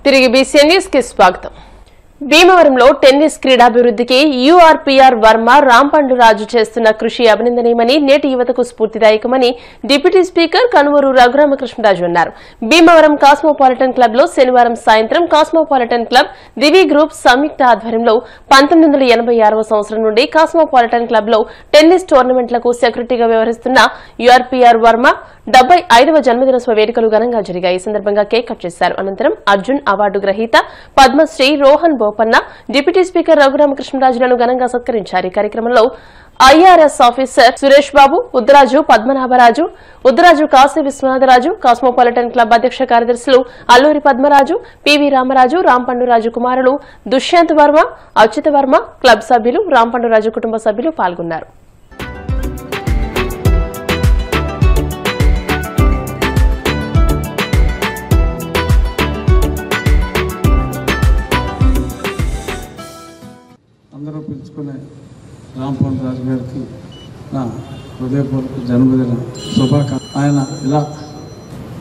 తిరిగి BCN news కి స్వాగతం. భీమవరంలో టెన్నిస్ క్రీడాభివృద్ధికి యూఆర్పీఆర్ వర్మ రాంపండు రాజు చేస్తున్న కృషి అభినందనీయమని నేటి యువతకు స్ఫూర్తిదాయకమని డిప్యూటీ స్పీకర్ కనుమూరు రఘురామకృష్ణరాజు అన్నారు. భీమవరం కాస్మోపాలిటన్ క్లబ్ లో శనివారం సాయంత్రం కాస్మోపాలిటన్ క్లబ్ దివి గ్రూప్ సంయుక్త ఆధ్వర్యంలో 1986వ సంవత్సరం నుండి కాస్మోపాలిటన్ క్లబ్ లో టెన్నిస్ టోర్నమెంట్లకు సెక్రటరీగా వ్యవహరిస్తున్న యూఆర్పీఆర్ వర్మ 75వ జన్మదినోత్సవ వేడుకలు ఘనంగా జరిగాయి. ఈ సందర్భంగా కేక్ కట్ చేశారు. అనంతరం అర్జున్ అవార్డు గ్రహీత పద్మశ్రీ రోహన్ బోపన్న, డిప్యూటీ స్పీకర్ రఘురామకృష్ణరాజులను ఘనంగా సత్కరించారు. ఈ కార్యక్రమంలో IRS officer Suresh Babu, Uddaraju Padmanabharaju, Uddaraju Kashi Viswanatharaju, cosmopolitan club అధ్యక్ష కార్యదర్శులు అల్లూరి పద్మరాజు, పివి రామరాజు, రాంపండురాజు కుమారులు దుష్యంత్ వర్మ, అచ్యుత వర్మ, క్లబ్ సభ్యులు, రాంపండురాజు కుటుంబ సభ్యులు పాల్గొన్నారు. అందరూ పిలుచుకునే రాంపండు రాజు గారికి నా హృదయపూర్వక జన్మదిన శుభాకాంక్షలు. ఆయన ఇలా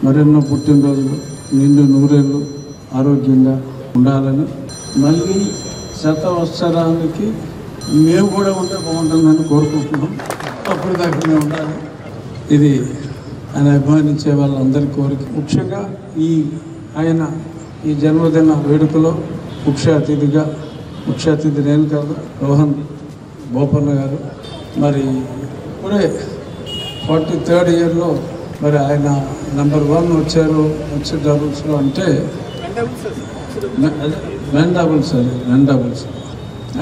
మరెన్నో పుట్టినరోజులు నిండు నూరేళ్ళు ఆరోగ్యంగా ఉండాలని, మళ్ళీ శతవత్సరానికి మేము కూడా ఉంటే బాగుంటుందని కోరుకుంటున్నాం. అప్పుడు దాకా మేము ఉండాలి. ఇది ఆయన అభిమానించే వాళ్ళందరి కోరిక. ముఖ్యంగా ఆయన ఈ జన్మదిన వేడుకలో ముఖ్య అతిథి నేను కాదు, రోహన్ బోపన్న గారు. మరి ఇప్పుడే 43rd ఇయర్లో మరి ఆయన నెంబర్ 1 వచ్చారు డబుల్స్లో. అంటే మెన్ డబుల్స్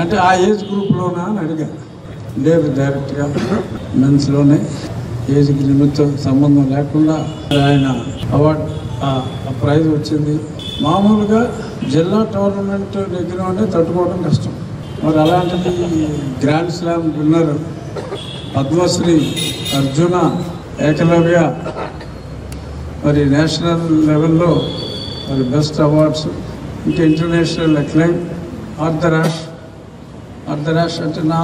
అంటే ఆ ఏజ్ గ్రూప్లోనా అని అడిగా. లేదు, డైరెక్ట్గా మెన్స్లోనే ఏజ్కి నిమిత్తం సంబంధం లేకుండా ఆయన అవార్డు ప్రైజ్ వచ్చింది. మామూలుగా జిల్లా టోర్నమెంట్ దగ్గర తట్టుకోవడం కష్టం. మరి అలాంటిది grand slam winner Padmashri, Arjuna, Ekalavya, మరి నేషనల్ లెవెల్లో మరి బెస్ట్ అవార్డ్స్, ఇంకా ఇంటర్నేషనల్ అక్లైమ్, ఆర్థరాష్ అంటే నా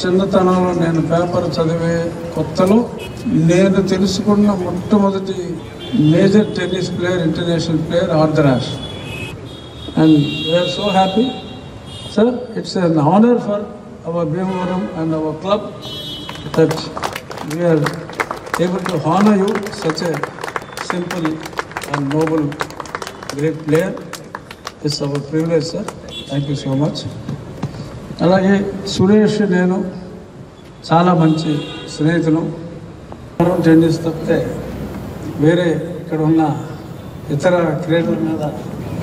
చిన్నతనంలో నేను పేపర్ చదివే కొత్తలో నేను తెలుసుకున్న మొట్టమొదటి major tennis player, international player Arthur Ashe. And we are so happy, sir. It's an honor for our Bhimavaram and our club that we are able to honor you, such a simple and noble, great player. It's our privilege, sir. Thank you so much. అలాగే సురేష్ నేను చాలా మంచి స్నేహితులు. Tennis తప్పితే వేరే ఇక్కడ ఉన్న ఇతర క్రీడల మీద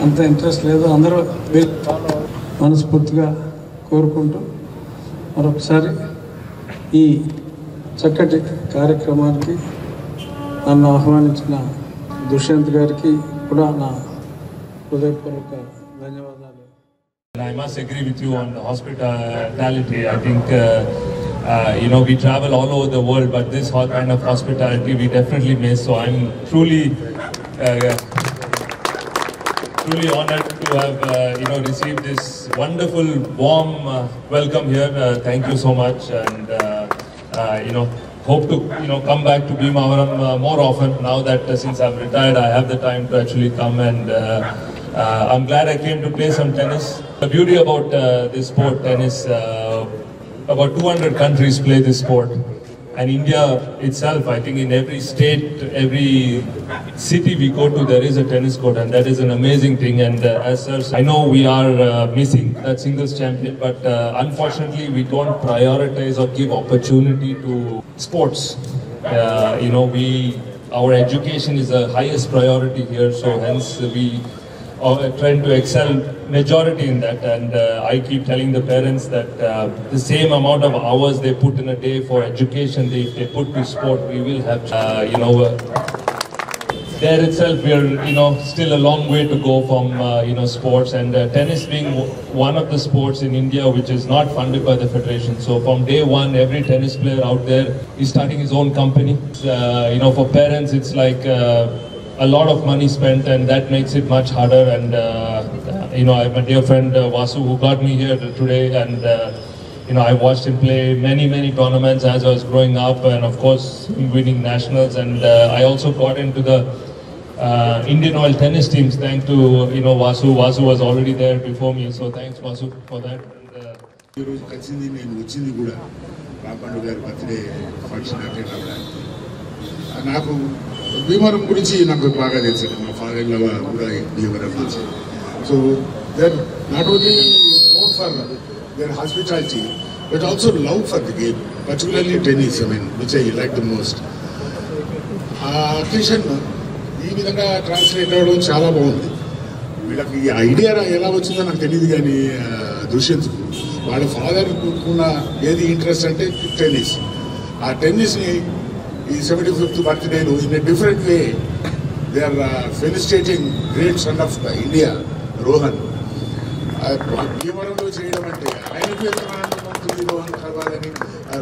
అంత ఇంట్రెస్ట్ లేదు. అందరూ మనస్ఫూర్తిగా కోరుకుంటూ మరొకసారి ఈ చక్కటి కార్యక్రమానికి నన్ను ఆహ్వానించిన దుష్యంత్ గారికి కూడా నా హృదయపూర్వక ధన్యవాదాలు. I must agree with you on the hospitality. I think we travel all over the world, but this kind of hospitality we definitely miss. So I'm truly honored to have received this wonderful warm welcome here. Thank you so much, and hope to come back to Bhimavaram more often now that since I'm retired I have the time to actually come, and I'm glad I came to play some tennis. The beauty about this sport, tennis, about 200 countries play this sport. And India itself, I think in every state, every city we go to, there is a tennis court, and that is an amazing thing. And as such, I know we are missing that singles champion, but unfortunately we don't prioritize or give opportunity to sports. Our education is the highest priority here, so hence we are trying to excel majority in that, and I keep telling the parents that the same amount of hours they put in a day for education, if they put to sport, we will have there itself we are still a long way to go from sports, and tennis being one of the sports in India which is not funded by the federation. So from day one, every tennis player out there is starting his own company. For parents it's like a lot of money spent, and that makes it much harder. And I have my dear friend Vasu, who got me here today, and I watched him play many tournaments as I was growing up, and of course winning nationals. And I also got into the Indian Oil tennis teams. Thanks to Vasu. Vasu was already there before me, so thanks Vasu for that. Rampandu గారి birthday function attend అవ్వడానికి నాకు భీమవరం గురించి నాకు బాగా తెలుసు. మా father కూడా భీమవరం నుంచి. So then not only known for their hospitality but also love for the game, particularly tennis. I mean which I like the most. ఆ అకేషన్ ఈ విధంగా ట్రాన్స్లేట్ అవ్వడం చాలా బాగుంది. వీళ్ళకి ఈ ఐడియా ఎలా వచ్చిందో నాకు తెలియదు, కానీ దుష్యంత్కు వాళ్ళ ఫాదర్ ఉన్న ఏది ఇంట్రెస్ట్ అంటే టెన్నిస్. ఆ టెన్నిస్ని ఈ 75th బర్త్డేను in a different way they are felicitating great son of India Rohan. భీమవరంలో చేయడం అంటే ఆయనకు ఎంత ఆనందం అవుతుంది రోహన్ కలవాలని.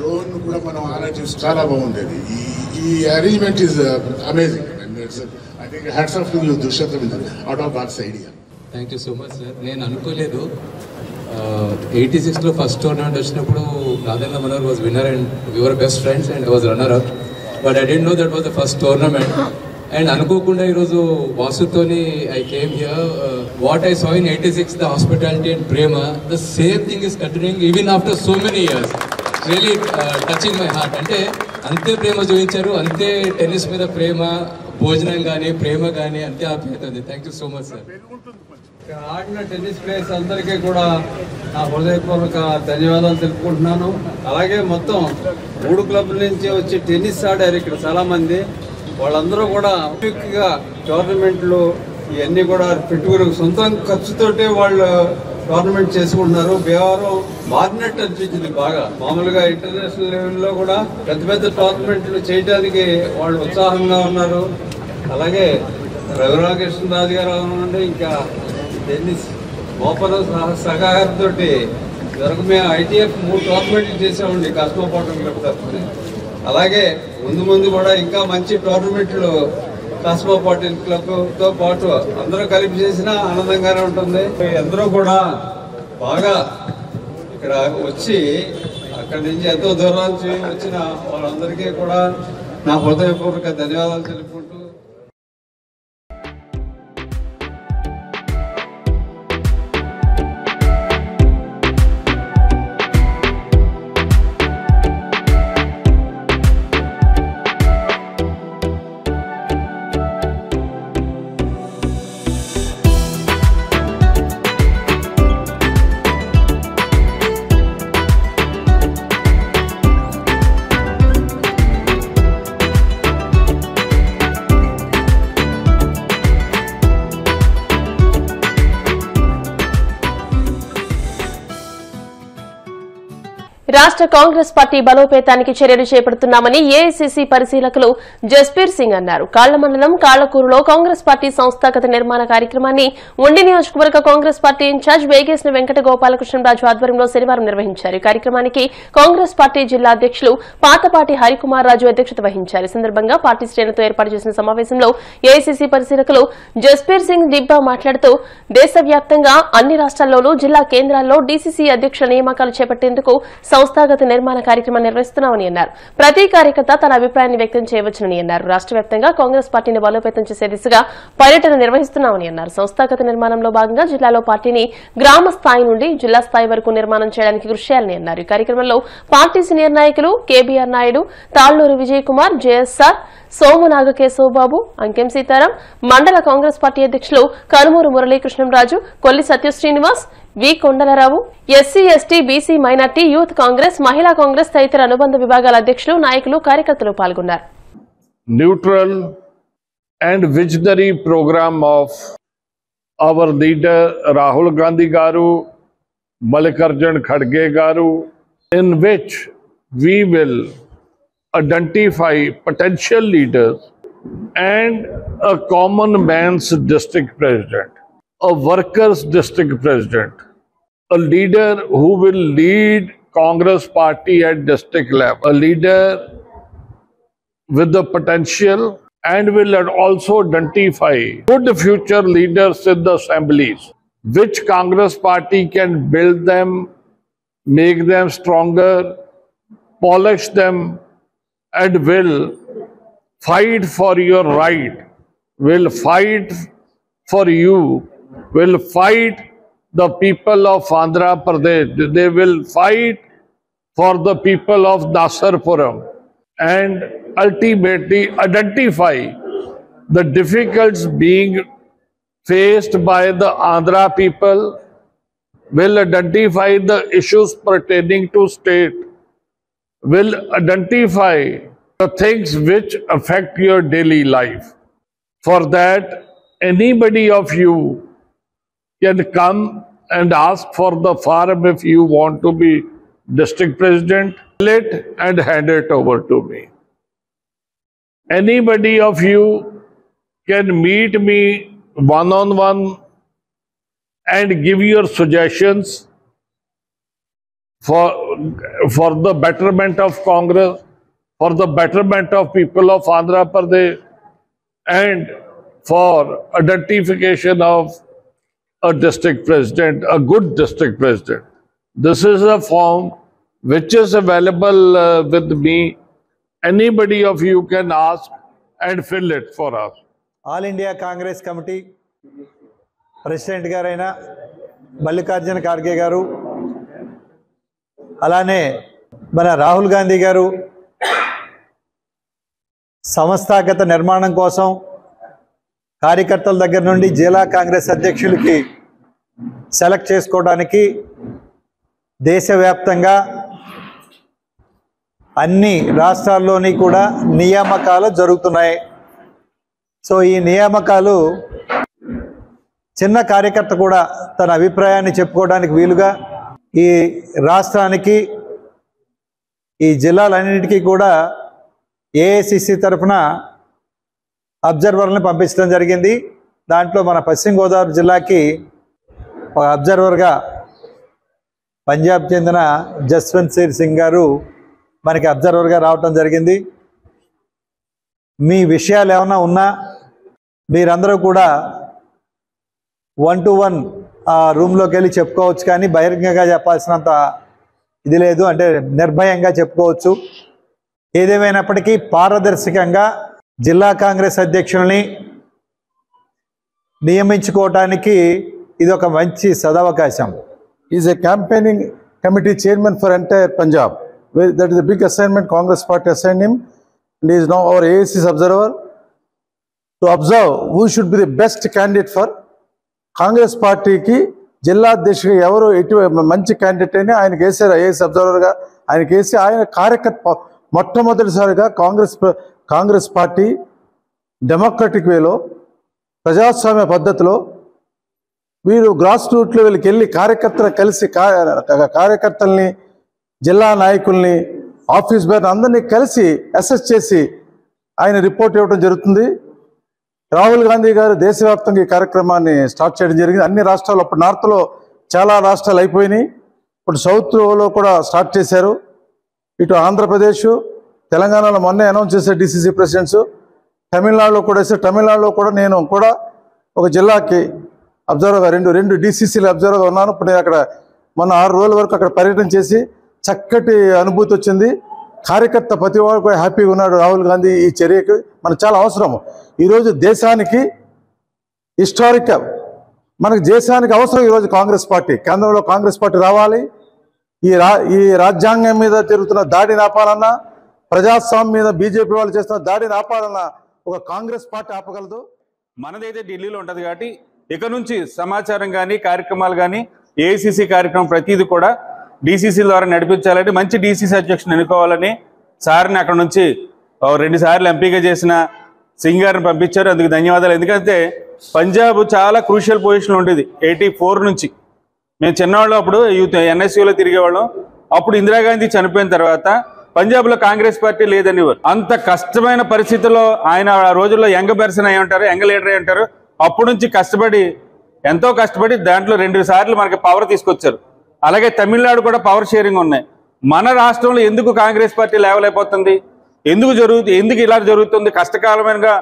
రోహన్ కూడా మనం ఆలోచించి చాలా బాగుండేది. ఈ arrangement is amazing. I think hats off to you, Dushyant, out of Bharat's idea. Thank you so much, sir. నేను అనుకోలేదు 86లో ఫస్ట్ టోర్నమెంట్ వచ్చినప్పుడు Nadendla Manohar was winner and we were best friends and I was runner up, but I didn't know that was the first tournament. And అనుకోకుండా ఈరోజు వాసుతోని I came here. What I saw in 86 the hospitality and ప్రేమ, the same thing is continuing even after so many years. Really touching my heart. అంటే అంతే ప్రేమ చూపించారు, అంతే tennis మీద ప్రేమ, భోజనం కానీ ప్రేమ కానీ అంతే ఆప్యాయత ఉంది. Thank you so much sir. ఆడిన టెన్నిస్ ప్లేయర్స్ అందరికీ కూడా నా హృదయపూర్వక ధన్యవాదాలు తెలుపుకుంటున్నాను. అలాగే మొత్తం 3 క్లబ్ల నుంచి వచ్చి టెన్నిస్ ఆడారు ఇక్కడ చాలామంది. వాళ్ళందరూ కూడా క్విక్గా టోర్నమెంట్లు ఇవన్నీ కూడా పెట్టుకుని సొంత ఖర్చుతోటే వాళ్ళు టోర్నమెంట్ చేసుకుంటున్నారు. వ్యవహారం మారినట్టు అనిపించింది బాగా. మామూలుగా ఇంటర్నేషనల్ లెవెల్లో కూడా పెద్ద పెద్ద టోర్నమెంట్లు చేయడానికి వాళ్ళు ఉత్సాహంగా ఉన్నారు. అలాగే రఘురామకృష్ణరాజు గారు అవునండి, ఇంకా టెన్నిస్ మోపన సహకారంతో ఇదివరకు మేము ITF 3 టోర్నమెంట్లు చేసామండి కాస్మోపాటం క్లబ్ తరఫున. అలాగే ముందు కూడా ఇంకా మంచి టోర్నమెంట్లు కాస్మోపాటం క్లబ్తో పాటు అందరూ కలిపి చేసినా ఆనందంగానే ఉంటుంది. అందరూ కూడా బాగా ఇక్కడ వచ్చి అక్కడి నుంచి ఎంతో దూరం నుంచి వచ్చిన వాళ్ళందరికీ కూడా నా హృదయపూర్వక ధన్యవాదాలు తెలుపుకుంటూ రాష్ట్ర కాంగ్రెస్ పార్టీ బలోపేతానికి చర్యలు చేపడుతున్నామని ఏఐసీసీ పరిశీలకులు జస్బీర్ సింగ్ అన్నారు. కాళ్ల మండలం కాళ్లకూరులో కాంగ్రెస్ పార్టీ సంస్థాగత నిర్మాణ కార్యక్రమాన్ని ఉండి నియోజకవర్గ కాంగ్రెస్ పార్టీ ఇన్ఛార్జ్ వేగేసిన వెంకట గోపాలకృష్ణరాజు ఆధ్వర్యంలో శనివారం నిర్వహించారు. ఈ కార్యక్రమానికి కాంగ్రెస్ పార్టీ జిల్లా అధ్యక్షులు పాతపాటి హరికుమార్ రాజు అధ్యక్షత వహించారు. ఈ సందర్భంగా పార్టీ శ్రేణులతో ఏర్పాటు చేసిన సమావేశంలో ఏఐసీసీ పరిశీలకులు జస్బీర్ సింగ్ డిబ్బా మాట్లాడుతూ దేశవ్యాప్తంగా అన్ని రాష్ట్రాల్లోనూ జిల్లా కేంద్రాల్లో డీసీసీ అధ్యక్షుల నియామకాలు చేపట్టేందుకు సంస్థాగత నిర్మాణ కార్యక్రమం నిర్వహిస్తున్నామని అన్నారు. ప్రతి కార్యకర్త తన అభిప్రాయాన్ని వ్యక్తం చేయవచ్చునని అన్నారు. రాష్ట్ర వ్యాప్తంగా కాంగ్రెస్ పార్టీని బలోపేతం చేసే దిశగా పర్యటన నిర్వహిస్తున్నామని అన్నారు. సంస్థాగత నిర్మాణంలో భాగంగా జిల్లాలో పార్టీని గ్రామ స్థాయి నుండి జిల్లా స్థాయి వరకు నిర్మాణం చేయడానికి కృషి చేయాలని అన్నారు. ఈ కార్యక్రమంలో పార్టీ సీనియర్ నాయకులు కేబీఆర్ నాయుడు, తాళ్లూరు విజయ్ కుమార్, జేఎస్ఆర్, సోము నాగకేశవబాబు, అంకెం సీతారాం, మండల కాంగ్రెస్ పార్టీ అధ్యక్షులు Kanumuru Muralikrishnamraju, Kolli Satyasrinivas, V Kondalarao, SC ST BC minority youth Congress, మహిళా కాంగ్రెస్ తదితర అనుబంధ విభాగాల అధ్యక్షులు, నాయకులు, కార్యకర్తలు పాల్గొన్నారు. Neutral and visionary program of our leader Rahul Gandhi గారు, మల్లికార్జున్ ఖర్గే గారు, in which we will identify potential leaders and a common man's district president, a workers district president, a leader who will lead Congress party at district level, a leader with the potential and will also identify good future leaders in the assemblies, which Congress party can build them, make them stronger, polish them, and will fight for your right will fight for you, will fight the people of Andhra Pradesh. They will fight for the people of Nasarpuram and ultimately identify the difficulties being faced by the Andhra people, will identify the issues pertaining to state, will identify the things which affect your daily life. For that, anybody of you can come and ask for the form if you want to be district president, fill it and hand it over to me. Anybody of you can meet me one-on-one and give your suggestions for the betterment of Congress, for the betterment of people of Andhra Pradesh, and for identification of a district president, a good district president. This is a form which is available with me. Anybody of you can ask and fill it for us. All India Congress Committee President Garaina Mallikarjuna Kharge garu alane mana Rahul Gandhi garu సంస్థాగత నిర్మాణం కోసం కార్యకర్తల దగ్గర నుండి జిల్లా Congress అధ్యక్షులకి select చేసుకోవడానికి దేశవ్యాప్తంగా అన్ని రాష్ట్రాల్లోని కూడా నియామకాలు జరుగుతున్నాయి. సో ఈ నియామకాలు చిన్న కార్యకర్త కూడా తన అభిప్రాయాన్ని చెప్పుకోవడానికి వీలుగా ఈ రాష్ట్రానికి ఈ జిల్లాలన్నిటికీ కూడా ఏఐసిసి తరఫున అబ్జర్వర్లను పంపించడం జరిగింది. దాంట్లో మన పశ్చిమ గోదావరి జిల్లాకి ఒక అబ్జర్వర్గా పంజాబ్ చెందిన జస్వంత్ సింగ్ గారు మనకి అబ్జర్వర్గా రావటం జరిగింది. మీ విషయాలు ఏమైనా ఉన్నా మీరందరూ కూడా 1-to-1 ఆ రూమ్లోకి వెళ్ళి చెప్పుకోవచ్చు, కానీ బహిరంగంగా చెప్పాల్సినంత ఇది లేదు, అంటే నిర్భయంగా చెప్పుకోవచ్చు. ఏదేమైనప్పటికీ పారదర్శకంగా జిల్లా కాంగ్రెస్ అధ్యక్షుల్ని నియమించుకోవడానికి ఇది ఒక మంచి సదవకాశం. Is a campaigning committee chairman for entire Punjab. That is a big assignment Congress party assigned him, and he is now our AIC's observer to observe who should be the best candidate for Congress party ki జిల్లా అధ్యక్షుడు ఎవరు ఎటు మంచి candidate అని ఆయనకి వేసారు. IAS అబ్జర్వర్గా ఆయనకి వేసి ఆయన కార్యకర్త మొట్టమొదటిసారిగా కాంగ్రెస్ పార్టీ డెమోక్రటిక్ వేలో ప్రజాస్వామ్య పద్ధతిలో వీరు గ్రాస్ రూట్ లెవెల్కి వెళ్ళి కార్యకర్తలు కలిసి కార్యకర్తల్ని జిల్లా నాయకుల్ని ఆఫీస్ బేర్ అందరినీ కలిసి అసెస్ చేసి ఆయన రిపోర్ట్ ఇవ్వడం జరుగుతుంది. రాహుల్ గాంధీ గారు దేశవ్యాప్తంగా ఈ కార్యక్రమాన్ని స్టార్ట్ చేయడం జరిగింది. అన్ని రాష్ట్రాలు, అప్పుడు నార్త్లో చాలా రాష్ట్రాలు అయిపోయినాయి, ఇప్పుడు సౌత్లో కూడా స్టార్ట్ చేశారు. ఇటు ఆంధ్రప్రదేశ్, తెలంగాణలో మొన్నే అనౌన్స్ చేశారు డిసిసి ప్రెసిడెంట్స్. తమిళనాడులో కూడా వేసారు. తమిళనాడులో కూడా నేను కూడా ఒక జిల్లాకి అబ్జర్వర్గా రెండు డిసిసిలు అబ్జర్వర్గా ఉన్నాను. ఇప్పుడు నేను అక్కడ మొన్న 6 రోజుల వరకు అక్కడ పర్యటన చేసి చక్కటి అనుభూతి వచ్చింది. కార్యకర్త ప్రతి వారు కూడా హ్యాపీగా ఉన్నాడు. రాహుల్ గాంధీ ఈ చర్యకు మనకు చాలా అవసరము. ఈరోజు దేశానికి హిస్టారికల్, మనకు దేశానికి అవసరం ఈరోజు కాంగ్రెస్ పార్టీ. కేంద్రంలో కాంగ్రెస్ పార్టీ రావాలి. ఈ రాజ్యాంగం మీద జరుగుతున్న దాడిని ఆపాలన్నా, ప్రజాస్వామ్యం మీద బీజేపీ వాళ్ళు చేస్తున్న దాడిని ఆపాలన్నా ఒక కాంగ్రెస్ పార్టీ ఆపగలదు. మనదైతే ఢిల్లీలో ఉంటుంది కాబట్టి ఇక నుంచి సమాచారం కానీ కార్యక్రమాలు కానీ ఏఐసిసి కార్యక్రమం ప్రతిదీ కూడా డీసీసీ ద్వారా నడిపించాలని, మంచి డీసీసీ అధ్యక్షుని ఎన్నుకోవాలని సార్ని అక్కడ నుంచి 2 సార్లు ఎంపీగా చేసిన సింగ్ గారిని పంపించారు. అందుకు ధన్యవాదాలు. ఎందుకంటే పంజాబ్ చాలా క్రూషియల్ పొజిషన్లో ఉండేది 84 నుంచి. మేము చిన్నవాళ్ళు అప్పుడు యూత్ ఎన్ఎస్యూలో తిరిగేవాళ్ళం. అప్పుడు ఇందిరాగాంధీ చనిపోయిన తర్వాత పంజాబ్లో కాంగ్రెస్ పార్టీ లేదనేవారు. అంత కష్టమైన పరిస్థితుల్లో ఆయన ఆ రోజుల్లో యంగ్ పర్సన్ అయి ఉంటారు, యంగ్ లీడర్ అయి ఉంటారు. అప్పటి నుంచి ఎంతో కష్టపడి దాంట్లో 2 సార్లు మనకి పవర్ తీసుకొచ్చారు. అలాగే తమిళనాడు కూడా పవర్ షేరింగ్ ఉన్నాయి. మన రాష్ట్రంలో ఎందుకు కాంగ్రెస్ పార్టీ లేవలేకపోతుంది, ఎందుకు ఇలా జరుగుతుంది? కష్టకాలమైనగా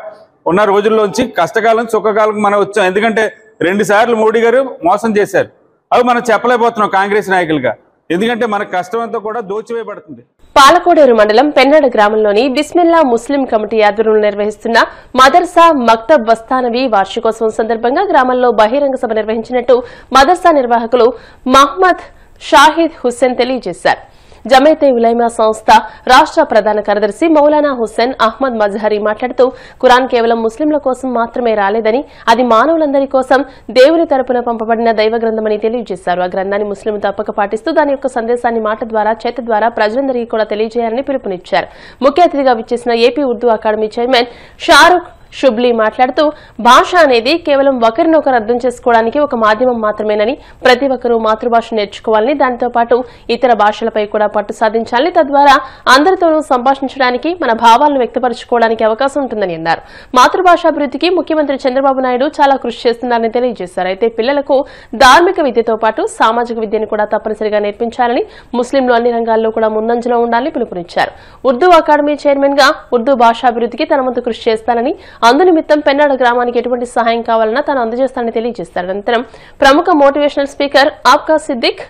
ఉన్న రోజుల్లోంచి కష్టకాలం సుఖకాలం మనం వచ్చాం. ఎందుకంటే 2 సార్లు మోడీ గారు మోసం చేశారు. అవి మనం చెప్పలేకపోతున్నాం కాంగ్రెస్ నాయకులుగా. ఎందుకంటే మన కష్టం అంతా కూడా దోచివేయబడుతుంది. పాలకోడేరు మండలం పెన్నడ గ్రామంలోని బిస్మిల్లా ముస్లిం కమిటీ ఆధ్వర్యంలో నిర్వహిస్తున్న మదర్సా మక్తబ్ వస్తానవి వార్షికోత్సవం సందర్భంగా గ్రామంలో బహిరంగ సభ నిర్వహించినట్టు మదర్సా నిర్వాహకులు మహ్మద్ షాహిద్ హుస్సేన్ తెలియజేశారు. జమైతే ఉలైమా సంస్థ రాష్ట్ర ప్రధాన కార్యదర్శి మౌలానా హుస్సేన్ అహ్మద్ మజ్హరీ మాట్లాడుతూ ఖురాన్ కేవలం ముస్లింల కోసం మాత్రమే రాలేదని అది మానవులందరి కోసం దేవుని తరపున పంపబడిన దైవ గ్రంథమని తెలియజేశారు. ఆ గ్రంథాన్ని ముస్లింలు తప్పక పాటిస్తూ దాని యొక్క సందేశాన్ని మాట ద్వారా చేతి ద్వారా ప్రజలందరికీ కూడా తెలియజేయాలని పిలుపునిచ్చారు. ముఖ్య అతిథిగా విచ్చేసిన AP Urdu academy chairman షారు Shubli మాట్లాడుతూ భాష అనేది కేవలం ఒకరినొకరు అర్థం చేసుకోవడానికి ఒక మాధ్యమం మాత్రమేనని, ప్రతి ఒక్కరూ మాతృభాష నేర్చుకోవాలని, దానితో పాటు ఇతర భాషలపై కూడా పట్టు సాధించాలని, తద్వారా అందరితోనూ సంభాషించడానికి, మన భావాలను వ్యక్తపరచుకోవడానికి అవకాశం ఉంటుందని అన్నారు. మాతృభాషాభివృద్ధికి ముఖ్యమంత్రి చంద్రబాబు నాయుడు చాలా కృషి చేస్తున్నారని తెలియజేశారు. అయితే పిల్లలకు ధార్మిక విద్యతో పాటు సామాజిక విద్యను కూడా తప్పనిసరిగా నేర్పించాలని, ముస్లింలు అన్ని రంగాల్లో కూడా ముందంజలో ఉండాలని పిలుపునిచ్చారు. ఉర్దూ అకాడమీ చైర్మన్ గా ఉర్దూ భాషాభివృద్ధికి తన వంతు కృషి చేస్తానని, అందునిమిత్తం పెన్నాడ గ్రామానికి ఎటువంటి సహాయం కావాలన్నా తాను అందజేస్తానని తెలియజేస్తారు. అనంతరం ప్రముఖ మోటివేషనల్ స్పీకర్ ఆబ్కా సిద్దిక్,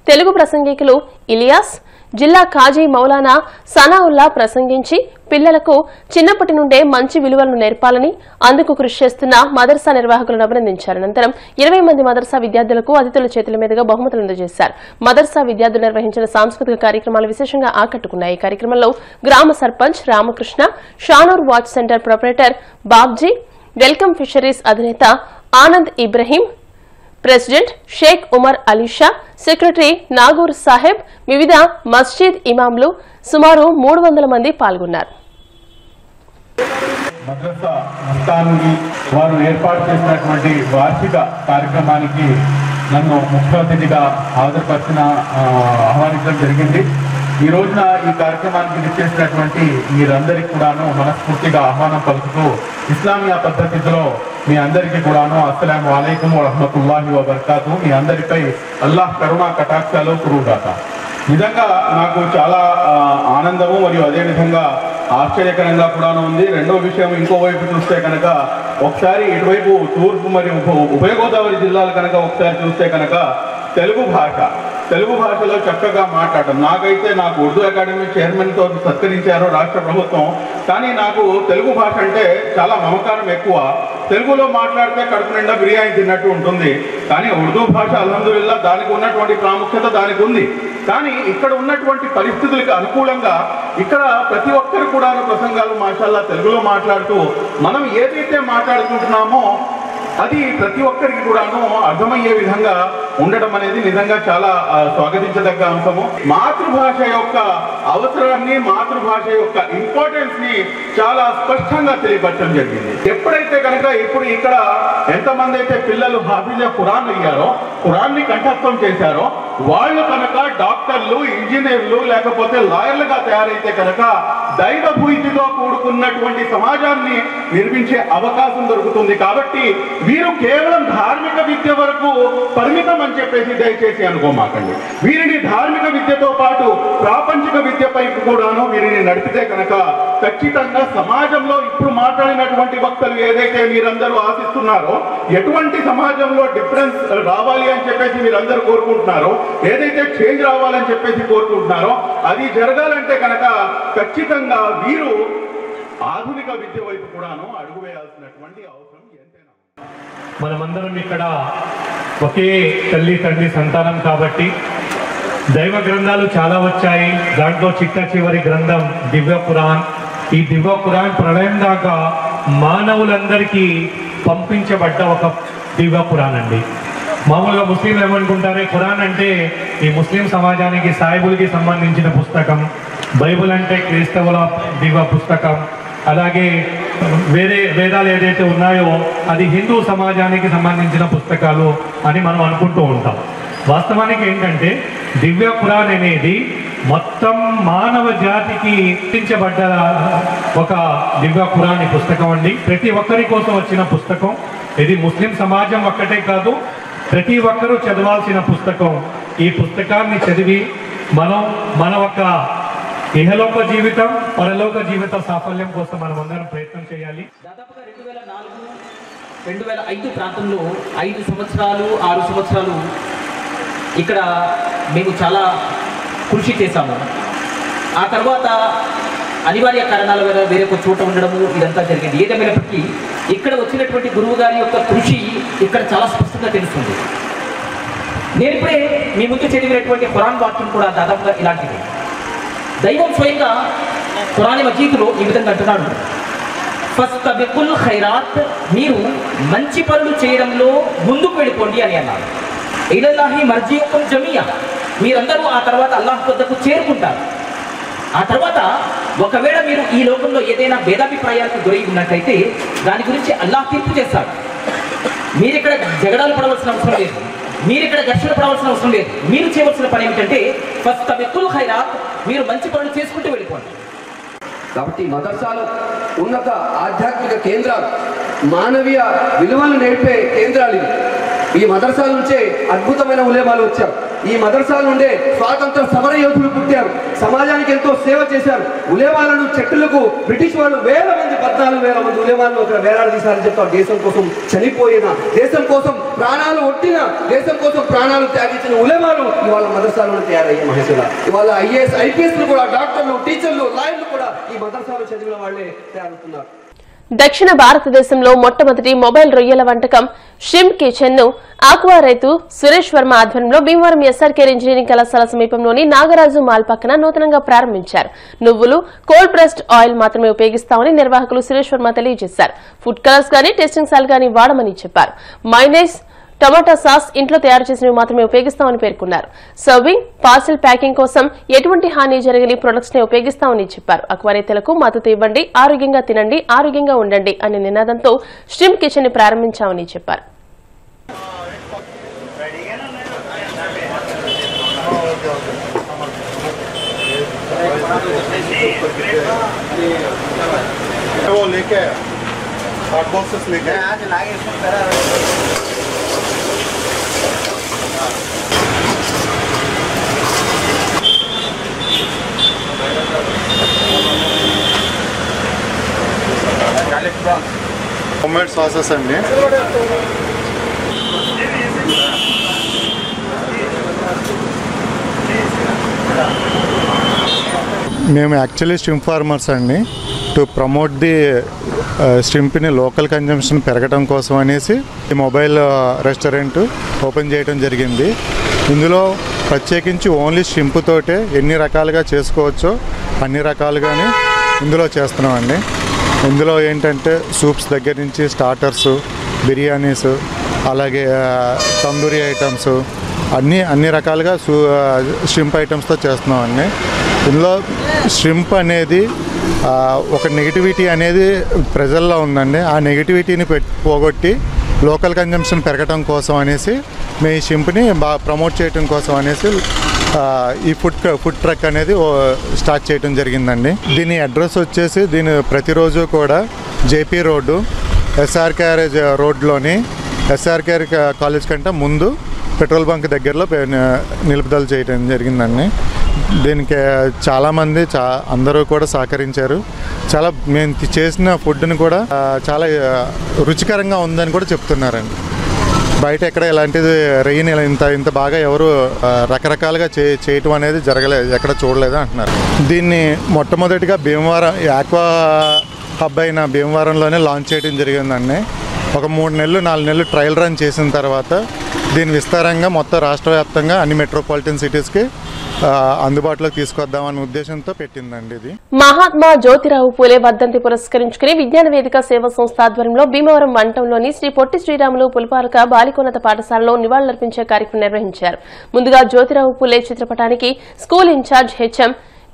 తెలుగు ప్రసంగికులు ఇలియాస్, జిల్లా కాజీ మౌలానా సనావుల్లా ప్రసంగించి పిల్లలకు చిన్నప్పటి నుండే మంచి విలువలను నేర్పాలని అందుకు కృషి చేస్తున్న మదర్సా నిర్వాహకులను అభినందించారు. అనంతరం 20 మంది మదర్సా విద్యార్థులకు అతిథుల చేతుల మీదుగా బహుమతులు అందజేశారు. మదర్సా విద్యార్థులు నిర్వహించిన సాంస్కృతిక కార్యక్రమాలు విశేషంగా ఆకట్టుకున్నాయి. ఈ కార్యక్రమంలో గ్రామ sarpanch Ramakrishna, Shanoor watch centre proprietor Babji, welcome fisheries అధినేత ఆనంద్ ఇబ్రహీం, ప్రెసిడెంట్ షేక్ ఉమర్ అలీషా, సెక్రటరీ నాగూర్ సాహెబ్, వివిధ మస్జిద్ ఇమాంలు సుమారు 300 మంది పాల్గొన్నారు. మద్రసా మస్తాన్వి వారు ఏర్పాటు చేసినటువంటి వార్షిక కార్యక్రమానికి నన్ను ముఖ్య అతిథిగా ఆహ్వానించడం జరిగింది. ఈ రోజున ఈ కార్యక్రమానికి విచ్చేసినటువంటి మీరందరికీ కూడాను మనస్ఫూర్తిగా ఆహ్వానం పలుకుతూ ఇస్లామియా పద్ధతిలో మీ అందరికీ కూడాను అస్సలాము అలైకుం వరహ్మతుల్లాహి వబర్కాతు. మీ అందరిపై అల్లాహ్ కరుణా కటాక్షాలు కురుగాక. నిజంగా నాకు చాలా ఆనందము మరియు అదేవిధంగా ఆశ్చర్యకరంగా కూడాను ఉంది. రెండో విషయం, ఇంకోవైపు చూస్తే కనుక ఒకసారి ఇటువైపు తూర్పు మరియు ఉభయ గోదావరి జిల్లాలు కనుక ఒకసారి చూస్తే కనుక తెలుగు భాషలో చక్కగా మాట్లాడటం. నాకు ఉర్దూ అకాడమీ చైర్మన్తో సత్కరించారు రాష్ట్ర ప్రభుత్వం, కానీ నాకు తెలుగు భాష అంటే చాలా మమకారం ఎక్కువ. తెలుగులో మాట్లాడితే కడుపు నిండా బిర్యానీ తిన్నట్టు ఉంటుంది, కానీ ఉర్దూ భాష అల్హమ్దులిల్లా దానికి ఉన్నటువంటి ప్రాముఖ్యత దానికి ఉంది. కానీ ఇక్కడ ఉన్నటువంటి పరిస్థితులకు అనుకూలంగా ఇక్కడ ప్రతి ఒక్కరు కూడా ప్రసంగాలు మాషాల్లా తెలుగులో మాట్లాడుతూ మనం ఏదైతే మాట్లాడుకుంటున్నామో అది ప్రతి ఒక్కరికి కూడాను అర్థమయ్యే విధంగా ఉండడం అనేది నిజంగా చాలా స్వాగతించదగ్గ అంశము. మాతృభాష యొక్క అవసరాన్ని, మాతృభాష యొక్క ఇంపార్టెన్స్ ని చాలా స్పష్టంగా తెలియపరచడం జరిగింది. ఎప్పుడైతే కనుక ఇప్పుడు ఇక్కడ ఎంతమంది అయితే పిల్లలు హాఫీజే ఖురాన్ అయ్యారో, ఖురాన్ని కంఠస్థం చేశారో, వాళ్ళు కనుక డాక్టర్లు, ఇంజనీర్లు లేకపోతే లాయర్లుగా తయారైతే కనుక దైవభూతితో కూడుకున్నటువంటి సమాజాన్ని నిర్మించే అవకాశం దొరుకుతుంది. కాబట్టి వీరు కేవలం ధార్మిక విద్య వరకు పరిమితం అని చెప్పేసి దయచేసి అనుకోమాకండి. వీరిని ధార్మిక విద్యతో పాటు ప్రాపంచిక విద్యపై కూడాను వీరిని నడిపితే కనుక ఖచ్చితంగా సమాజంలో ఇప్పుడు మాట్లాడినటువంటి వక్తలు ఏదైతే మీరందరూ ఆశిస్తున్నారో, ఎటువంటి సమాజంలో డిఫరెన్స్ రావాలి అని చెప్పేసి మీరందరూ కోరుకుంటున్నారో, ఏదైతే చేంజ్ రావాలని చెప్పేసి కోరుకుంటున్నారో, అది జరగాలంటే కనుక ఖచ్చితంగా వీరు ఆధునిక విద్య వైపు కూడాను అడుగు వేయాల్సినటువంటి అవసరం ఎంతైనా. మనమందరం ఇక్కడ ఒకే తల్లి తండ్రి సంతానం కాబట్టి దైవ గ్రంథాలు చాలా వచ్చాయి. దాంట్లో చిట్ట చివరి గ్రంథం దివ్య ఖురాన్. ఈ దివ్య ఖురాన్ ప్రళయం దాకా మానవులందరికీ పంపించబడ్డ ఒక దివ్య ఖురాన్ అండి. మామూలుగా ముస్లింలు ఏమనుకుంటారు, ఖురాన్ అంటే ఈ ముస్లిం సమాజానికి సాయిబులకి సంబంధించిన పుస్తకం, బైబుల్ అంటే క్రైస్తవుల దివ్య పుస్తకం, అలాగే వేరే వేదాలు ఏదైతే ఉన్నాయో అది హిందూ సమాజానికి సంబంధించిన పుస్తకాలు అని మనం అనుకుంటూ ఉంటాం. వాస్తవానికి ఏంటంటే దివ్య ఖురాన్ అనేది మొత్తం మానవ జాతికి ఇచ్చించబడ్డ ఒక దివ్య ఖురాన్ పుస్తకం అండి. ప్రతి ఒక్కరి కోసం వచ్చిన పుస్తకం ఇది. ముస్లిం సమాజం ఒక్కటే కాదు, ప్రతి ఒక్కరూ చదవాల్సిన పుస్తకం. ఈ పుస్తకాన్ని చదివి మన ఒక ఇహలోక జీవితం, పరలోక జీవిత సాఫల్యం కోసం మనం అందరం ప్రయత్నం చేయాలి. దాదాపుగా 2004-2005 ప్రాంతంలో 5 సంవత్సరాలు 6 సంవత్సరాలు ఇక్కడ మేము చాలా కృషి చేశాము. ఆ తర్వాత అనివార్య కారణాల వల్ల వేరే ఒక చోట ఉండడము ఇదంతా జరిగింది. ఏదేమైనప్పటికీ ఇక్కడ వచ్చినటువంటి గురువు గారి యొక్క కృషి ఇక్కడ చాలా స్పష్టంగా తెలుస్తుంది. నేను ఇప్పుడే మీ ముందు చదివినటువంటి ఖురాన్ వాక్యం కూడా దాదాపుగా ఇలాంటిది. దైవం స్వయంగా ఖురాన్ మజీదులో ఈ విధంగా అంటున్నాడు, ఫస్తబికుల్ ఖైరాత్, మీరు మంచి పనులు చేయడంలో ముందుకు వెళ్ళిపోండి అని అన్నారు. ఇలల్లాహి మర్జియుకుం జమియా, మీరందరూ ఆ తర్వాత అల్లాహ్ వద్దకు చేరుకుంటారు. ఆ తర్వాత ఒకవేళ మీరు ఈ లోకంలో ఏదైనా భేదాభిప్రాయాలకు గురై ఉన్నట్టయితే దాని గురించి అల్లాహ్ తీర్పు చేస్తాడు. మీరిక్కడ జగడాలు పడవలసిన అవసరం లేదు, మీరిక్కడ ఘర్షణ పడవలసిన అవసరం లేదు. మీరు చేయవలసిన పని ఏమిటంటే ఫస్తబికుల్ ఖైరాత్, మీరు మంచి పనులు చేసుకుంటూ వెళ్ళిపోండి. కాబట్టి మదర్సాలు ఉన్నత ఆధ్యాత్మిక కేంద్రాలు, మానవీయ విలువలు నేర్పే కేంద్రాలు. ఈ మదర్సాల నుంచే అద్భుతమైన ఉలేమాలు వచ్చారు. ఈ మదర్సాల నుండే స్వాతంత్ర సమర యోధులు పుట్టారు, సమాజానికి ఎంతో సేవ చేశారు. ఉలేమాలను చెట్టులకు బ్రిటిష్ వాళ్ళు 14,000 మంది ఉలేమాలను అక్కడ వేలాడదీశారని చెప్తారు. దేశం కోసం చనిపోయిన, దేశం కోసం ప్రాణాలు ఒట్టిన, దేశం కోసం ప్రాణాలు త్యాగించిన ఉలేమాలు ఇవాళ మదర్సాలను తయారయ్యే మహేశ్వర. ఇవాళ IAS, IPS కూడా, డాక్టర్లు, టీచర్లు, లాయర్లు కూడా ఈ మదర్సాలు చదివిన వాళ్ళే తయారవుతున్నారు. దక్షిణ భారతదేశంలో మొట్టమొదటి మొబైల్ రొయ్యల వంటకం షిమ్ కిచెన్ ను ఆక్వా రైతు సురేష్ వర్మ ఆధ్వర్యంలో భీమవరం SRK ఇంజనీరింగ్ కళాశాల సమీపంలోని నాగరాజు మాల్ పక్కన నూతనంగా ప్రారంభించారు. నువ్వులు, కోల్డ్ ప్రెస్డ్ ఆయిల్ మాత్రమే ఉపయోగిస్తామని నిర్వాహకులు సురేష్ వర్మ తెలియజేశారు. ఫుడ్ కలర్స్ గానీ, టెస్టింగ్ సాల్ గానీ వాడమని చెప్పారు. మైనైస్, టమాటా సాస్ ఇంట్లో తయారు చేసినవి మాత్రమే ఉపయోగిస్తామని పేర్కొన్నారు. సర్వింగ్, పార్సల్ ప్యాకింగ్ కోసం ఎటువంటి హాని జరగని ప్రొడక్ట్స్ నే ఉపయోగిస్తామని చెప్పారు. ఆక్వా రైతులకు మద్దతు ఇవ్వండి, ఆరోగ్యంగా తినండి, ఆరోగ్యంగా ఉండండి అనే నినాదంతో షిమ్ కిచెన్ ని ప్రారంభించామని చెప్పారు. హోమ్మేడ్ సాసెస్ అండి. మేము యాక్చువల్లీ స్ట్రింప్ ఫార్మర్స్ అండి. టు ప్రమోట్ ది స్ట్రింప్ని లోకల్ కన్జంప్షన్ పెరగడం కోసం అనేసి ఈ మొబైల్ రెస్టారెంట్ ఓపెన్ చేయడం జరిగింది. ఇందులో ప్రత్యేకించి ఓన్లీ స్ట్రింప్ తోటే ఎన్ని రకాలుగా చేసుకోవచ్చో అన్ని రకాలుగానే ఇందులో చేస్తున్నామండి. ఇందులో ఏంటంటే సూప్స్ దగ్గర నుంచి స్టార్టర్స్, బిర్యానీస్, అలాగే తందూరి ఐటమ్స్ అన్ని రకాలుగా షింప్ ఐటమ్స్తో చేస్తున్నామండి. ఇందులో షింప్ అనేది ఒక నెగిటివిటీ అనేది ప్రజల్లో ఉందండి. ఆ నెగిటివిటీని పోగొట్టి లోకల్ కన్జంప్షన్ పెరగడం కోసం అనేసి మేము ఈ షింప్ని బాగా ప్రమోట్ చేయడం కోసం అనేసి ఈ ఫుడ్ ట్రక్ అనేది స్టార్ట్ చేయడం జరిగిందండి. దీని అడ్రస్ వచ్చేసి దీని ప్రతిరోజు కూడా జేపీ రోడ్డు SR క్యారేజ్ రోడ్లోని SRK కాలేజ్ కంటే ముందు పెట్రోల్ బంక్ దగ్గరలో నిలుపుదల చేయడం జరిగిందండి. దీనికి చాలామంది అందరూ కూడా సహకరించారు. చాలా మేము చేసిన ఫుడ్ని కూడా చాలా రుచికరంగా ఉందని కూడా చెప్తున్నారండి. బయట ఎక్కడ ఇలాంటిది రెయిన్ ఇంత బాగా ఎవరు రకరకాలుగా చేయటం అనేది జరగలేదు, ఎక్కడ చూడలేదు అంటున్నారు. దీన్ని మొట్టమొదటిగా భీమవరం ఆక్వా హబ్ అయిన భీమవరంలోనే లాంచ్ చేయడం జరిగిందండి. ఒక 3-4 నెలలు ట్రయల్ రన్ చేసిన తర్వాత దీని విస్తారంగా మొత్తం రాష్ట్ర వ్యాప్తంగా అన్ని మెట్రోపాలిటన్ సిటీస్కి అందుబాటులోకి తీసుకొద్దామనే ఉద్దేశంతో పెట్టిందండి ఇది. మహాత్మా జ్యోతిరావు పూలే వర్ధంతి పురస్కరించుకుని విజ్ఞాన వేదిక సేవా సంస్థ ఆధ్వర్యంలో భీమవరం మండలంలోని శ్రీ పొట్టి శ్రీరాములు పులిపాలక బాలికోన్నత పాఠశాలలో నివాళులర్పించే కార్యక్రమం నిర్వహించారు. ముందుగా జ్యోతిరావు పూలే చిత్రపటానికి school incharge HM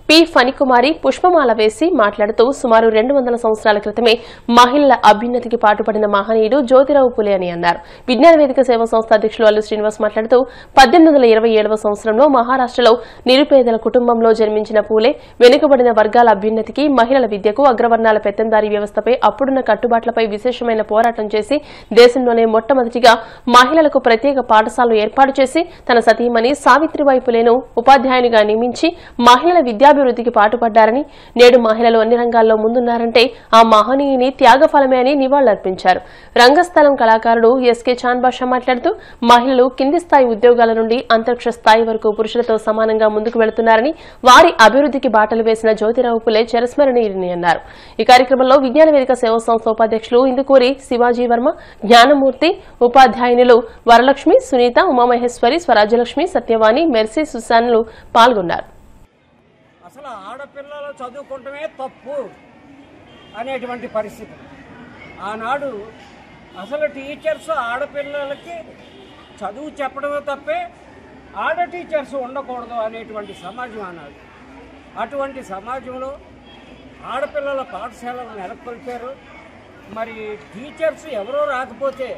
P. Phanikumari పుష్పమాల వేసి మాట్లాడుతూ సుమారు 200 సంవత్సరాల క్రితమే మహిళల అభ్యున్నతికి పాటుపడిన మహనీయుడు జ్యోతిరావు పూలే అని అన్నారు. విజ్ఞాన వేదిక సేవా సంస్థ అధ్యక్షులు అల్లు శ్రీనివాస్ మాట్లాడుతూ 1827వ సంవత్సరంలో మహారాష్ట్రలో నిరుపేదల కుటుంబంలో జన్మించిన పూలే వెనుకబడిన వర్గాల అభ్యున్నతికి, మహిళల విద్యకు, అగ్రవర్ణాల పెత్తందారీ వ్యవస్థపై అప్పుడున్న కట్టుబాట్లపై విశేషమైన పోరాటం చేసి దేశంలోనే మొట్టమొదటిగా మహిళలకు ప్రత్యేక పాఠశాలను ఏర్పాటు చేసి తన సతీమణి సావిత్రిబాయి పూలేను ఉపాధ్యాయునిగా నియమించి మహిళల విద్యా క్రీడాభివృద్ధికి పాటుపడ్డారని, నేడు మహిళలు అన్ని రంగాల్లో ముందున్నారంటే ఆ మహనీయుని త్యాగఫలమే అని నివాళులర్పించారు. రంగస్థలం కళాకారుడు ఎస్కే చాన్బాషా మాట్లాడుతూ మహిళలు కింది స్థాయి ఉద్యోగాల నుండి అంతరిక్ష స్థాయి వరకు పురుషులతో సమానంగా ముందుకు వెళుతున్నారని, వారి అభివృద్ధికి బాటలు వేసిన జ్యోతిరావు పులే చిరస్మరణీయులని అన్నారు. ఈ కార్యక్రమంలో విజ్ఞాన వేదిక సేవా సంస్థ ఉపాధ్యక్షులు ఇందుకూరి శివాజీ వర్మ, జ్ఞానమూర్తి, ఉపాధ్యాయునులు వరలక్ష్మి, సునీత, ఉమామహేశ్వరి, స్వరాజ్యలక్ష్మి, సత్యవాణి, మెర్సీ, సుశాన్లు పాల్గొన్నారు. అసలు ఆడపిల్లలు చదువుకుంటమే తప్పు అనేటువంటి పరిస్థితి. ఆనాడు అసలు టీచర్స్ ఆడపిల్లలకి చదువు చెప్పడమే తప్పే, ఆడ టీచర్స్ ఉండకూడదు అనేటువంటి సమాజం ఆనాడు. అటువంటి సమాజంలో ఆడపిల్లల పాఠశాలను నెలకొల్పారు. మరి టీచర్స్ ఎవరో రాకపోతే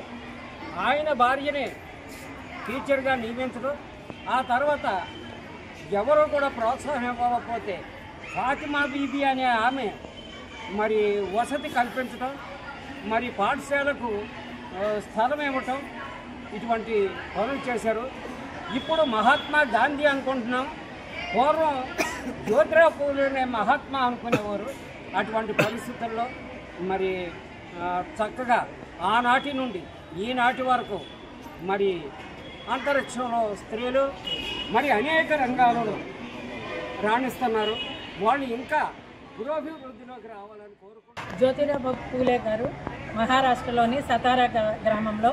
ఆయన భార్యనే టీచర్గా నియమించడం, ఆ తర్వాత ఎవరో కూడా ప్రోత్సాహం ఇవ్వకపోతే ఫాతిమా బీబీ అనే ఆమె మరి వసతి కల్పించడం, మరి పాఠశాలకు స్థలం ఇవ్వటం, ఇటువంటి పనులు చేశారు. ఇప్పుడు మహాత్మా గాంధీ అనుకుంటున్నాం, పూర్వం జ్యోతిరావు పూలేనే మహాత్మా అనుకునేవారు. అటువంటి పరిస్థితుల్లో మరి చక్కగా ఆనాటి నుండి ఈనాటి వరకు మరి అంతరిక్షంలో స్త్రీలు మరి అనేక రంగాలలో రాణిస్తున్నారు. వాళ్ళు ఇంకా పురోభివృద్ధిలోకి రావాలని కోరుకుంటున్నారు. జ్యోతిరావు పూలే గారు మహారాష్ట్రలోని సతారా గ్రామంలో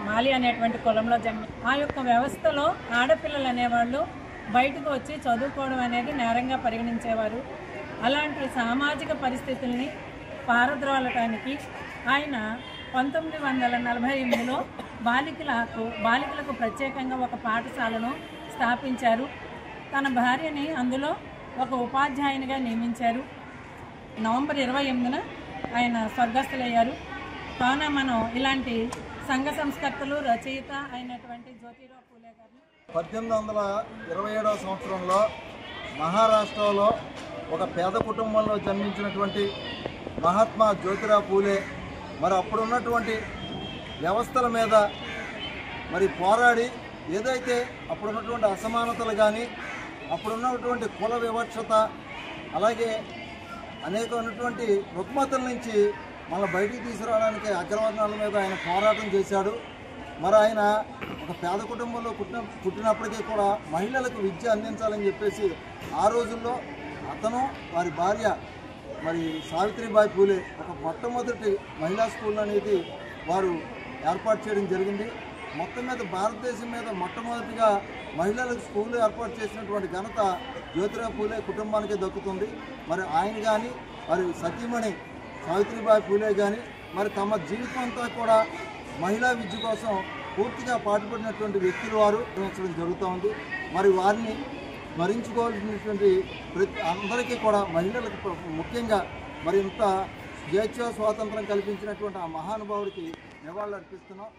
మాలి అనేటువంటి కులంలో జన్మ. ఆ యొక్క వ్యవస్థలో ఆడపిల్లలు అనేవాళ్ళు బయటకు వచ్చి చదువుకోవడం అనేది నేరంగా పరిగణించేవారు. అలాంటి సామాజిక పరిస్థితుల్ని పారద్రోలటానికి ఆయన 1948లో బాలికలకు ప్రత్యేకంగా ఒక పాఠశాలను స్థాపించారు. తన భార్యని అందులో ఒక ఉపాధ్యాయునిగా నియమించారు. నవంబర్ 28న ఆయన స్వర్గస్థులయ్యారు. కావున మనం ఇలాంటి సంఘ సంస్కర్తలు, రచయిత అయినటువంటి జ్యోతిరావు పూలే గారిని 1827వ సంవత్సరంలో మహారాష్ట్రలో ఒక పేద కుటుంబంలో జన్మించినటువంటి మహాత్మా జ్యోతిరావు పూలే మరి అప్పుడున్నటువంటి వ్యవస్థల మీద మరి పోరాడి ఏదైతే అప్పుడున్నటువంటి అసమానతలు కానీ, అప్పుడున్నటువంటి కుల వివక్షత, అలాగే అనేకమైనటువంటి రుగ్మతల నుంచి మన బయటికి తీసుకురావడానికి అగ్రవర్ణాల మీద ఆయన పోరాటం చేశాడు. మరి ఆయన ఒక పేద కుటుంబంలో పుట్టినప్పటికీ కూడా మహిళలకు విద్య అందించాలని చెప్పేసి ఆ రోజుల్లో అతను వారి భార్య మరి సావిత్రిబాయి పూలే ఒక మొట్టమొదటి మహిళా స్కూల్ అనేది వారు ఏర్పాటు చేయడం జరిగింది. మొత్తం మీద భారతదేశం మీద మొట్టమొదటిగా మహిళలకు స్కూల్ ఏర్పాటు చేసినటువంటి ఘనత జ్యోతిరావు పూలే కుటుంబానికి దక్కుతుంది. మరి ఆయన కానీ మరి సతీమణి సావిత్రిబాయి పూలే కానీ మరి తమ జీవితం అంతా కూడా మహిళా విద్య కోసం పూర్తిగా పాటుపడినటువంటి వ్యక్తులు వారు నిర్వహించడం జరుగుతూ ఉంది. మరి వారిని స్మరించుకోవాల్సినటువంటి అందరికీ కూడా మహిళలకు ముఖ్యంగా మరి ఇంత స్వేచ్ఛ స్వాతంత్రం కల్పించినటువంటి ఆ మహానుభావుడికి నివాళులు అర్పిస్తున్నాం.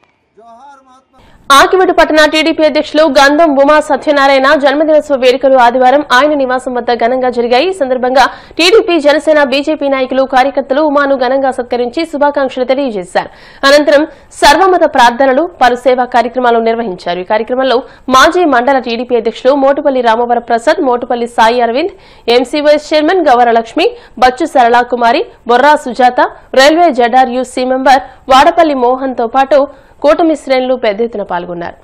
ఆకివీడు పట్టణ టీడీపీ అధ్యక్షులు గంధం ఉమా సత్యనారాయణ జన్మదినోత్సవ వేడుకలు ఆదివారం ఆయన నివాసం వద్ద ఘనంగా జరిగాయి. ఈ సందర్భంగా టీడీపీ, జనసేన, బీజేపీ నాయకులు, కార్యకర్తలు ఉమాను ఘనంగా సత్కరించి శుభాకాంక్షలు తెలియజేశారు. అనంతరం సర్వమత ప్రార్థనలు, పలు సేవా కార్యక్రమాలు నిర్వహించారు. ఈ కార్యక్రమంలో మాజీ మండల టీడీపీ అధ్యక్షులు Motupalli Ramavara Prasad, Motupalli Sai Aravind, MC vice chairman Gavaralakshmi, Bachchu Saralakumari, Borra Sujatha, railway ZRUC member Vadapalli Mohan తో పాటు కూటమి శ్రేణులు పెద్ద ఎత్తున పాల్గొన్నారు.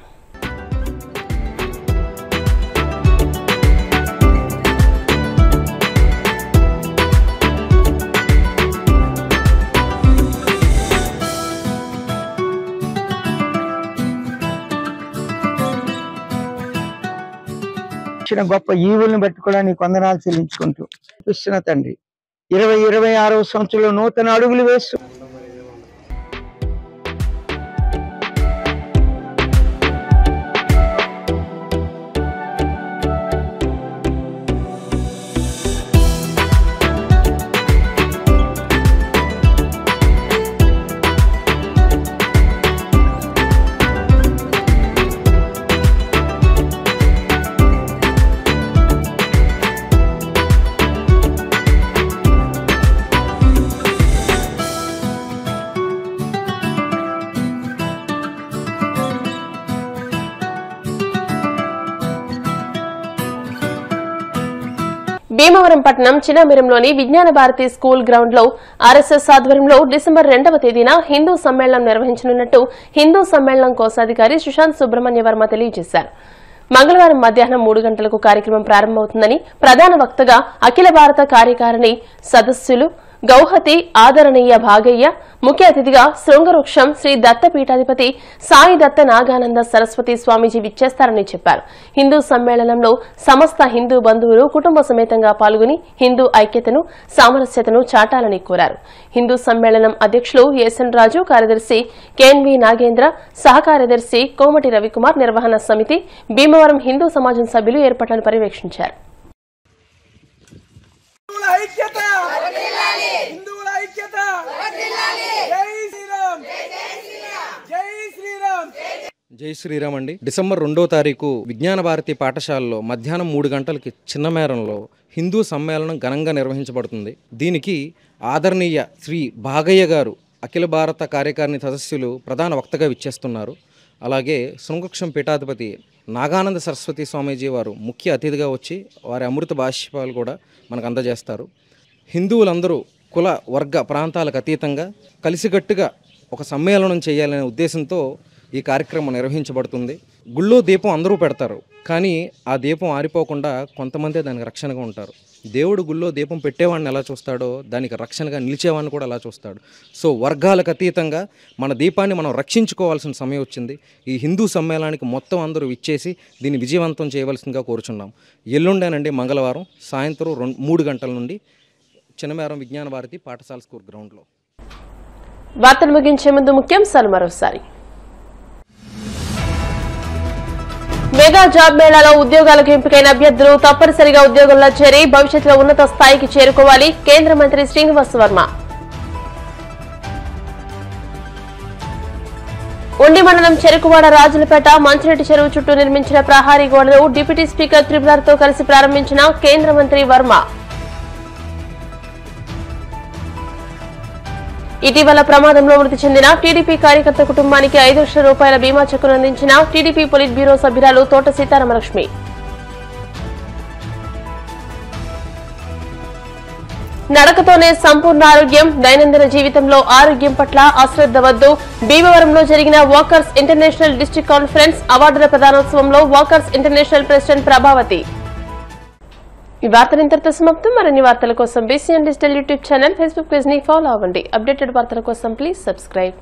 గొప్ప ఈవుల్ని బట్టి కూడా నీకు వందనాలు చెల్లించుకుంటూ చూస్తున్న తండ్రి 2026వ సంవత్సరంలో నూతన అడుగులు వేస్తూ భీమవరం పట్టణం చిన్నమిరంలోని విజ్ఞాన భారతి స్కూల్ గ్రౌండ్ లో ఆర్ఎస్ఎస్ ఆధ్వర్యంలో డిసెంబర్ 2వ తేదీన హిందూ సమ్మేళనం నిర్వహించనున్నట్టు హిందూ సమ్మేళనం కోశాధికారి సుశాంత్ సుబ్రహ్మణ్య వర్మ తెలియజేశారు. మంగళవారం మధ్యాహ్నం 3 గంటలకు కార్యక్రమం ప్రారంభమవుతుందని ప్రధాన వక్తగా అఖిల భారత కార్యకారిణి సదస్సులు గౌహతి ఆదరణీయ భాగయ్య, ముఖ్య అతిథిగా శృంగవృక్షం శ్రీ దత్తపీఠాధిపతి సాయి దత్త నాగానంద సరస్వతి స్వామీజీ విచ్చేస్తారని చెప్పారు. హిందూ సమ్మేళనంలో సమస్త హిందూ బంధువులు కుటుంబ సమేతంగా పాల్గొని హిందూ ఐక్యతను సామరస్యతను చాటాలని కోరారు. హిందూ సమ్మేళనం అధ్యక్షులు ఏసన్ రాజు, కార్యదర్శి కేఎన్వి నాగేంద్ర, సహకార్యదర్శి కోమటి రవికుమార్, నిర్వహణ సమితి భీమవరం హిందూ సమాజం సభ్యులు ఏర్పాట్లను పర్యవేక్షించారు. జై శ్రీరామ్ అండి. డిసెంబర్ 2వ తారీఖు విజ్ఞాన భారతి పాఠశాలలో మధ్యాహ్నం 3 గంటలకి చిన్నమేరంలో హిందూ సమ్మేళనం ఘనంగా నిర్వహించబడుతుంది. దీనికి ఆదరణీయ శ్రీ భాగయ్య గారు అఖిల భారత కార్యకారిణి సదస్సులు ప్రధాన వక్తగా విచ్చేస్తున్నారు. అలాగే శృంగవృక్షం పీఠాధిపతి నాగానంద సరస్వతి స్వామీజీ వారు ముఖ్య అతిథిగా వచ్చి వారి అమృత భాష్యాలు కూడా మనకు అందజేస్తారు. హిందువులందరూ కుల వర్గ ప్రాంతాలకు అతీతంగా కలిసికట్టుగా ఒక సమ్మేళనం చేయాలనే ఉద్దేశంతో ఈ కార్యక్రమం నిర్వహించబడుతుంది. గుళ్ళో దీపం అందరూ పెడతారు, కానీ ఆ దీపం ఆరిపోకుండా కొంతమందే దానికి రక్షణగా ఉంటారు. దేవుడు గుళ్ళో దీపం పెట్టేవాడిని ఎలా చూస్తాడో దానికి రక్షణగా నిలిచేవాడిని కూడా అలా చూస్తాడు. సో వర్గాలకు అతీతంగా మన దీపాన్ని మనం రక్షించుకోవాల్సిన సమయం వచ్చింది. ఈ హిందూ సమ్మేళనానికి మొత్తం అందరూ ఇచ్చేసి దీన్ని విజయవంతం చేయవలసిందిగా కోరుచున్నాం. ఎల్లుండేనండి మంగళవారం సాయంత్రం 3 గంటల నుండి చిన్నమేరం విజ్ఞాన భారతి పాఠశాల స్కూల్ గ్రౌండ్లో. వార్తలు ముగించే ముందు ముఖ్యాంశాలు మరోసారి. మెగా జాబ్ మేళాలో ఉద్యోగాలకు ఎంపికైన అభ్యర్థులు తప్పనిసరిగా ఉద్యోగంలో చేరి భవిష్యత్తులో ఉన్నత స్థాయికి చేరుకోవాలి, కేంద్ర మంత్రి శ్రీనివాస్ వర్మ. ఉండి మండలం చెరుకువాడ రాజులపేట మంచినీటి చెరువు చుట్టూ నిర్మించిన ప్రహారీ గోడను డిప్యూటీ స్పీకర్ త్రిపురతో కలిసి ప్రారంభించిన కేంద్ర మంత్రి వర్మ. ఇటీవల ప్రమాదంలో మృతి చెందిన టీడీపీ కార్యకర్త కుటుంబానికి 5 లక్షల రూపాయల బీమా చెక్కును అందించిన టీడీపీ పొలిట్ బ్యూరో సభ్యురాలు తోట సీతారామలక్ష్మి. నడకతోనే సంపూర్ణ ఆరోగ్యం, దైనందిన జీవితంలో ఆరోగ్యం పట్ల అశ్రద్ధ వద్దు. భీమవరంలో జరిగిన వాకర్స్ ఇంటర్నేషనల్ డిస్ట్రిక్ట్ కాన్ఫరెన్స్ అవార్డుల ప్రదానోత్సవంలో వాకర్స్ ఇంటర్నేషనల్ ప్రెసిడెంట్ ప్రభావతి. ఈ వార్తలు ఇంతటితో సమాప్తం. మరిన్ని వార్తల కోసం BCN digital YouTube channel, Facebook page ని ఫాలో అవ్వండి. అప్డేటెడ్ వార్తల కోసం ప్లీజ్ సబ్స్క్రైబ్.